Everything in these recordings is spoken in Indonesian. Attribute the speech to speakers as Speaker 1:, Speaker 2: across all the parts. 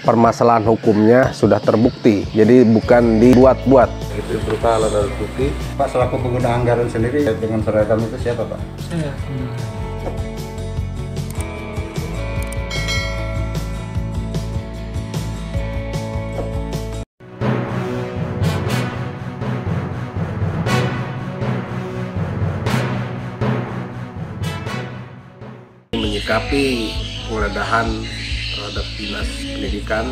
Speaker 1: permasalahan hukumnya sudah terbukti, jadi bukan dibuat-buat.
Speaker 2: Itu berupa alat bukti.
Speaker 3: Pak, selaku pengguna anggaran sendiri dengan seragam itu siapa, Pak?
Speaker 2: Saya.
Speaker 1: Menyikapi penggeledahan terhadap dinas pendidikan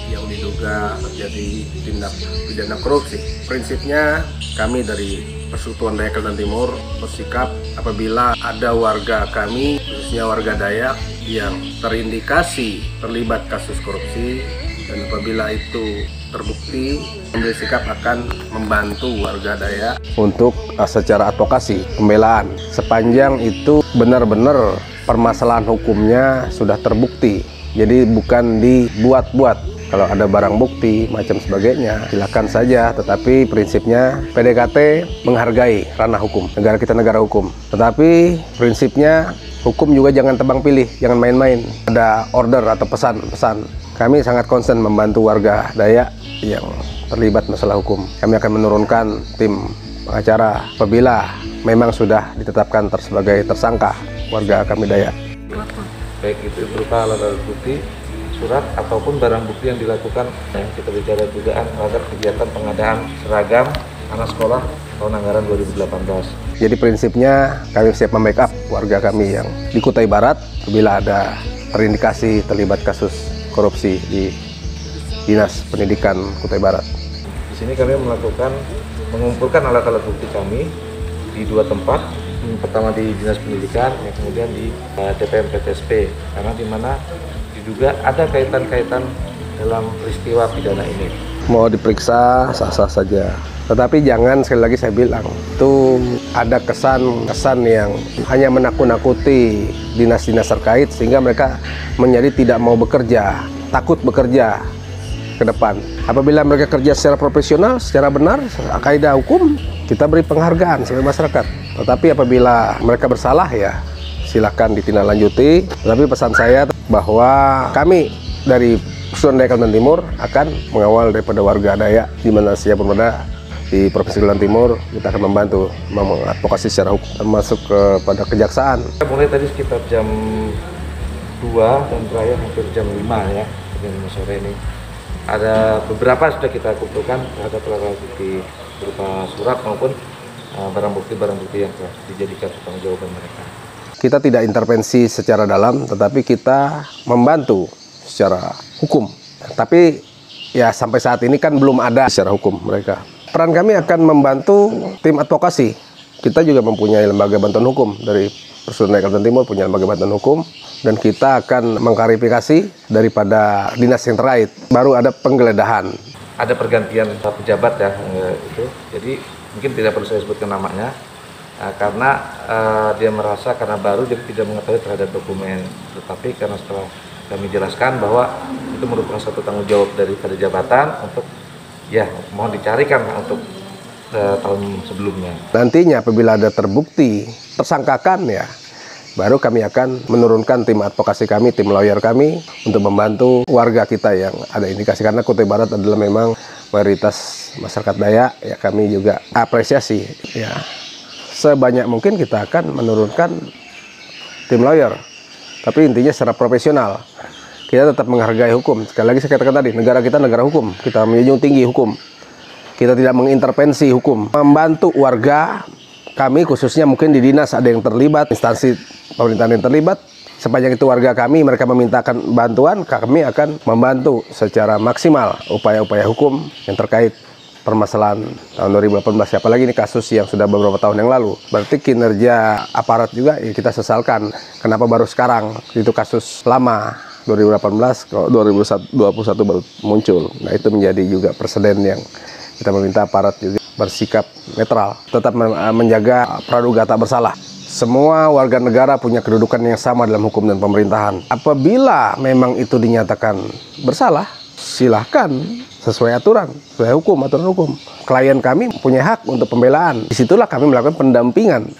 Speaker 1: yang diduga terjadi tindak pidana korupsi. Prinsipnya kami dari Persekutuan Dayak Kalimantan Timur bersikap apabila ada warga kami, khususnya warga Dayak yang terindikasi terlibat kasus korupsi, dan apabila itu terbukti, kami bersikap akan membantu warga Dayak untuk secara advokasi, pembelaan. Sepanjang itu benar-benar permasalahan hukumnya sudah terbukti, jadi bukan dibuat-buat. Kalau ada barang bukti macam sebagainya, silakan saja. Tetapi prinsipnya PDKT menghargai ranah hukum. Negara kita negara hukum. Tetapi prinsipnya hukum juga jangan tebang pilih, jangan main-main. Ada order atau pesan-pesan. Kami sangat concern membantu warga Dayak yang terlibat masalah hukum. Kami akan menurunkan tim pengacara apabila memang sudah ditetapkan sebagai tersangka warga kami Dayak.
Speaker 2: Baik itu berupa alat bukti, surat ataupun barang bukti yang dilakukan. Kita bicara dugaan terhadap kegiatan pengadaan seragam anak sekolah tahun anggaran 2018.
Speaker 1: Jadi prinsipnya kami siap membackup warga kami yang di Kutai Barat bila ada terindikasi terlibat kasus korupsi di Dinas Pendidikan Kutai Barat.
Speaker 2: Di sini kami mengumpulkan alat-alat bukti kami di dua tempat. Pertama di Dinas Pendidikan, yang kemudian di TPM PTSP, karena di mana diduga ada kaitan-kaitan dalam peristiwa pidana ini.
Speaker 1: Mau diperiksa sah-sah saja, tetapi jangan, sekali lagi saya bilang, itu ada kesan yang hanya menakut-nakuti dinas-dinas terkait sehingga mereka menjadi tidak mau bekerja, takut bekerja ke depan. Apabila mereka kerja secara profesional, secara benar, kaidah hukum, kita beri penghargaan sebagai masyarakat. Tetapi apabila mereka bersalah, ya silakan ditindaklanjuti. Tetapi pesan saya bahwa kami dari Persekutuan Dayak Kalimantan Timur akan mengawal daripada warga Dayak di mana saja berada di Provinsi Kalimantan Timur. Kita akan membantu mengadvokasi secara hukum, termasuk kepada kejaksaan.
Speaker 2: Mulai tadi sekitar jam 2 dan terakhir hampir jam 5 ya, jam 5 sore ini. Ada beberapa sudah kita kumpulkan terhadap alat bukti berupa surat maupun barang bukti yang telah dijadikan pertanggungjawaban mereka.
Speaker 1: Kita tidak intervensi secara dalam, tetapi kita membantu secara hukum. Tapi ya sampai saat ini kan belum ada secara hukum mereka. Peran kami akan membantu tim advokasi. Kita juga mempunyai lembaga bantuan hukum dari Persekutuan Dayak Kalimantan Timur, punya lembaga bantuan hukum, dan kita akan mengklarifikasi daripada dinas yang terkait. Baru ada penggeledahan.
Speaker 2: Ada pergantian pejabat ya itu, jadi mungkin tidak perlu saya sebutkan namanya karena dia merasa karena baru dia tidak mengetahui terhadap dokumen, tetapi karena setelah kami jelaskan bahwa itu merupakan satu tanggung jawab daripada jabatan untuk ya mohon dicarikan untuk tahun sebelumnya. Nantinya
Speaker 1: apabila ada terbukti tersangkakan, ya baru kami akan menurunkan tim advokasi kami, tim lawyer kami untuk membantu warga kita yang ada indikasi, karena Kutai Barat adalah memang mayoritas masyarakat Dayak. Ya kami juga apresiasi, ya sebanyak mungkin kita akan menurunkan tim lawyer, tapi intinya secara profesional. Kita tetap menghargai hukum. Sekali lagi saya katakan tadi, negara kita negara hukum, kita menjunjung tinggi hukum. Kita tidak mengintervensi hukum, membantu warga kami, khususnya mungkin di dinas ada yang terlibat, instansi pemerintahan yang terlibat. Sepanjang itu warga kami, mereka memintakan bantuan, kami akan membantu secara maksimal upaya-upaya hukum yang terkait permasalahan tahun 2018. Apalagi ini kasus yang sudah beberapa tahun yang lalu. Berarti kinerja aparat juga ya kita sesalkan. Kenapa baru sekarang? Itu kasus lama 2018, kalau 2021 baru muncul. Nah itu menjadi juga presiden yang kita meminta aparat juga bersikap netral, tetap menjaga praduga tak bersalah. Semua warga negara punya kedudukan yang sama dalam hukum dan pemerintahan. Apabila memang itu dinyatakan bersalah, silahkan sesuai aturan, sesuai hukum, aturan hukum. Klien kami punya hak untuk pembelaan. Disitulah kami melakukan pendampingan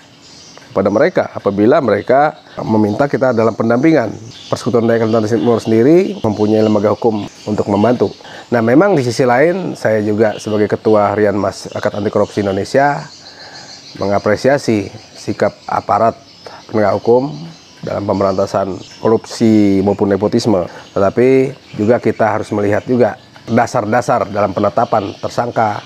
Speaker 1: pada mereka apabila mereka meminta kita dalam pendampingan. Persekutuan Dayak Kalimantan Timur sendiri mempunyai lembaga hukum untuk membantu. Nah, memang di sisi lain saya juga sebagai Ketua Harian Masyarakat Anti Korupsi Indonesia mengapresiasi sikap aparat penegak hukum dalam pemberantasan korupsi maupun nepotisme. Tetapi juga kita harus melihat juga dasar-dasar dalam penetapan tersangka,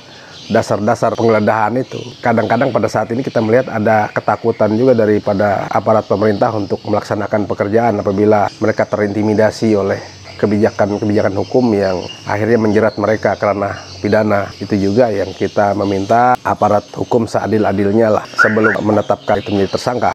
Speaker 1: dasar-dasar penggeledahan itu. Kadang-kadang pada saat ini kita melihat ada ketakutan juga daripada aparat pemerintah untuk melaksanakan pekerjaan apabila mereka terintimidasi oleh kebijakan-kebijakan hukum yang akhirnya menjerat mereka karena pidana. Itu juga yang kita meminta aparat hukum seadil-adilnya lah sebelum menetapkan itu menjadi tersangka.